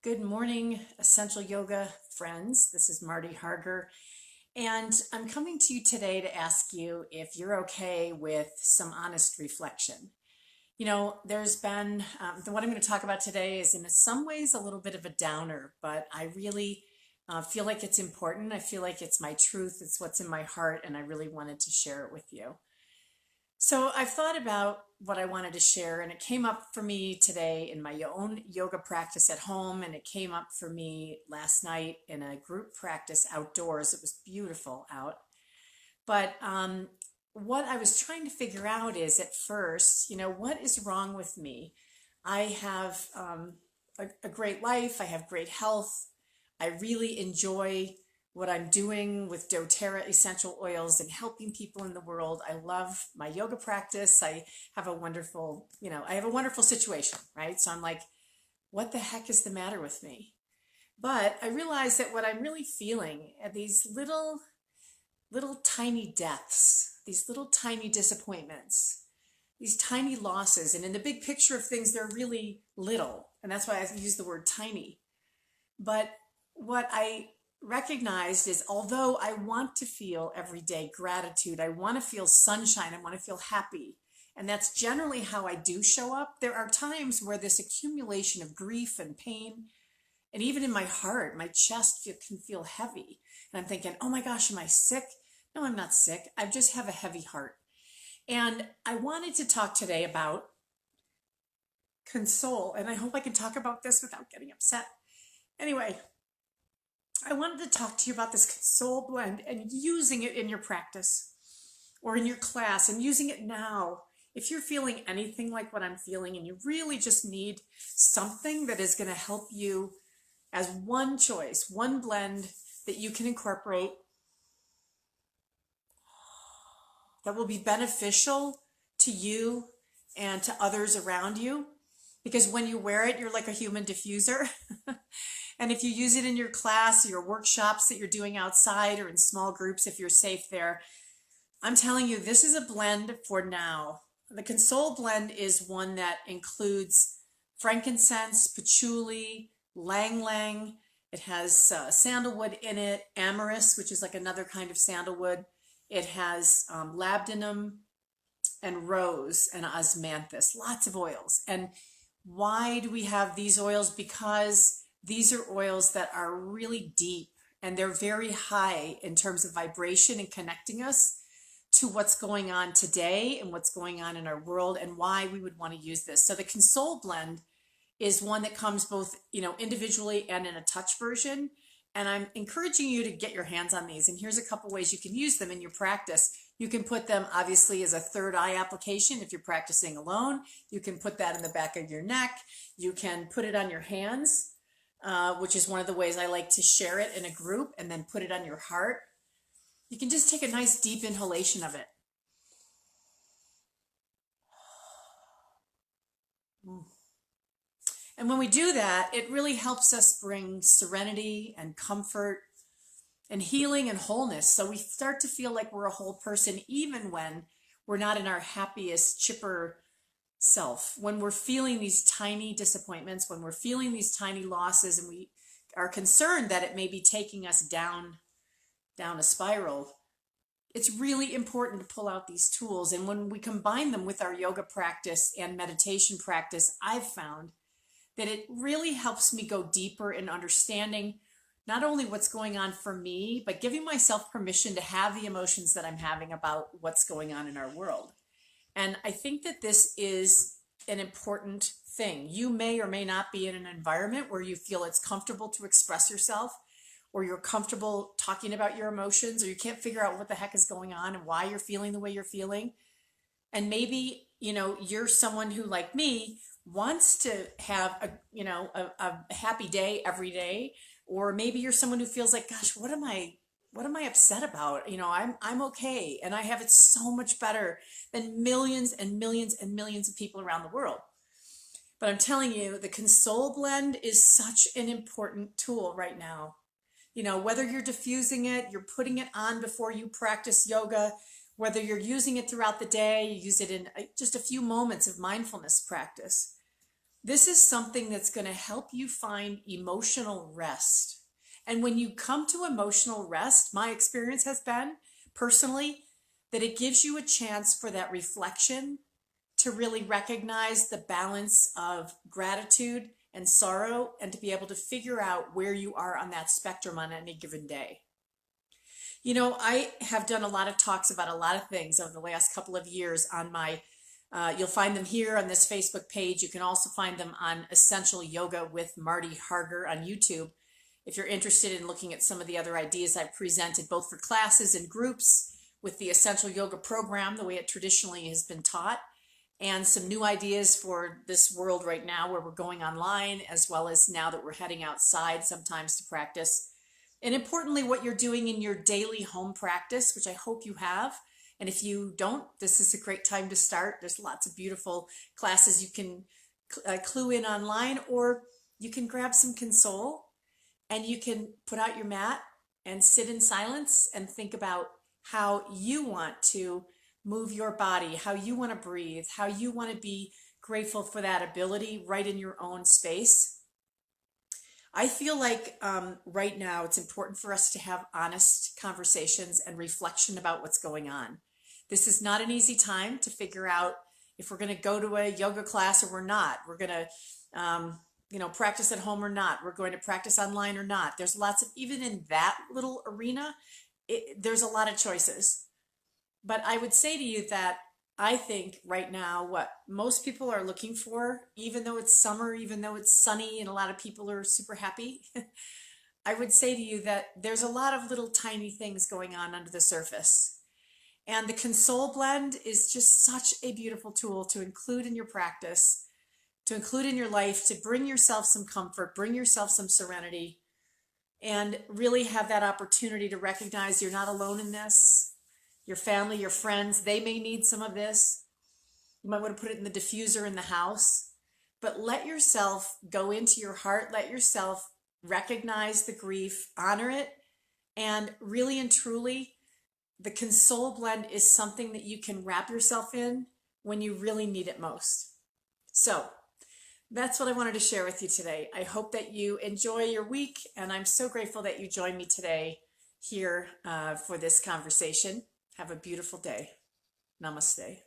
Good morning, Essential Yoga friends. This is Marty Harger, and I'm coming to you today to ask you if you're okay with some honest reflection. There's been what I'm going to talk about today is in some ways a little bit of a downer, but I really feel like it's important. I feel like it's my truth, it's what's in my heart, and I really wanted to share it with you. So I've thought about what I wanted to share, and it came up for me today in my own yoga practice at home, and it came up for me last night in a group practice outdoors. It was beautiful out. But what I was trying to figure out is at first, what is wrong with me? I have a great life, I have great health, I really enjoy what I'm doing with doTERRA essential oils and helping people in the world. I love my yoga practice. I have a wonderful situation, right? So I'm like, what the heck is the matter with me? But I realized that what I'm really feeling are these little tiny deaths, these little tiny disappointments, these tiny losses. And in the big picture of things, they're really little. And that's why I use the word tiny. But what I recognized is although I want to feel every day gratitude, I want to feel sunshine, I want to feel happy. And that's generally how I do show up. There are times where this accumulation of grief and pain, and even in my heart, my chest can feel heavy. And I'm thinking, oh my gosh, am I sick? No, I'm not sick. I just have a heavy heart. And I wanted to talk today about console. And I hope I can talk about this without getting upset. Anyway, I wanted to talk to you about this console blend and using it in your practice or in your class and using it now. If you're feeling anything like what I'm feeling and you really just need something that is going to help you as one choice, one blend that you can incorporate that will be beneficial to you and to others around you. Because when you wear it, you're like a human diffuser. And if you use it in your class or your workshops that you're doing outside or in small groups, if you're safe there, I'm telling you, this is a blend for now. The Console blend is one that includes frankincense, patchouli, lang lang. It has sandalwood in it, amyris, which is like another kind of sandalwood. It has labdanum and rose and osmanthus, lots of oils. And why do we have these oils? Because these are oils that are really deep and they're very high in terms of vibration and connecting us to what's going on today and what's going on in our world and why we would want to use this. So the Console blend is one that comes both, individually and in a touch version. And I'm encouraging you to get your hands on these. And here's a couple ways you can use them in your practice. You can put them obviously as a third eye application if you're practicing alone. You can put that in the back of your neck. You can put it on your hands, which is one of the ways I like to share it in a group, and then put it on your heart. You can just take a nice deep inhalation of it. And when we do that, it really helps us bring serenity and comfort and healing and wholeness. So we start to feel like we're a whole person, even when we're not in our happiest, chipper self. When we're feeling these tiny disappointments, when we're feeling these tiny losses, and we are concerned that it may be taking us down a spiral, it's really important to pull out these tools. And when we combine them with our yoga practice and meditation practice, I've found that it really helps me go deeper in understanding not only what's going on for me, but giving myself permission to have the emotions that I'm having about what's going on in our world. And I think that this is an important thing. You may or may not be in an environment where you feel it's comfortable to express yourself, or you're comfortable talking about your emotions, or you can't figure out what the heck is going on and why you're feeling the way you're feeling. And maybe, you're someone who, like me, wants to have a happy day every day. Or maybe you're someone who feels like, gosh, what am I upset about? I'm okay. And I have it so much better than millions and millions and millions of people around the world. But I'm telling you, the Console blend is such an important tool right now. Whether you're diffusing it, you're putting it on before you practice yoga, whether you're using it throughout the day, you use it in just a few moments of mindfulness practice. This is something that's going to help you find emotional rest. And when you come to emotional rest, my experience has been personally that it gives you a chance for that reflection to really recognize the balance of gratitude and sorrow and to be able to figure out where you are on that spectrum on any given day. You know, I have done a lot of talks about a lot of things over the last couple of years on my, you'll find them here on this Facebook page. You can also find them on Essential Yoga with Marty Harger on YouTube. If you're interested in looking at some of the other ideas I've presented, both for classes and groups with the Essential Yoga program, the way it traditionally has been taught, and some new ideas for this world right now where we're going online, as well as now that we're heading outside sometimes to practice. And importantly, what you're doing in your daily home practice, which I hope you have. And if you don't, this is a great time to start. There's lots of beautiful classes you can clue in online, or you can grab some console and you can put out your mat and sit in silence and think about how you want to move your body, how you want to breathe, how you want to be grateful for that ability right in your own space. I feel like right now it's important for us to have honest conversations and reflection about what's going on. This is not an easy time to figure out if we're going to go to a yoga class or we're not. We're going to practice at home or not. We're going to practice online or not. There's lots of, even in that little arena, there's a lot of choices. But I would say to you that I think right now what most people are looking for, even though it's summer, even though it's sunny and a lot of people are super happy, I would say to you that there's a lot of little tiny things going on under the surface. And the Console Blend is just such a beautiful tool to include in your practice, to include in your life, to bring yourself some comfort, bring yourself some serenity, and really have that opportunity to recognize you're not alone in this. Your family, your friends, they may need some of this. You might want to put it in the diffuser in the house, but let yourself go into your heart. Let yourself recognize the grief, honor it, and really and truly, the Console Blend is something that you can wrap yourself in when you really need it most. So that's what I wanted to share with you today. I hope that you enjoy your week, and I'm so grateful that you joined me today here for this conversation. Have a beautiful day. Namaste.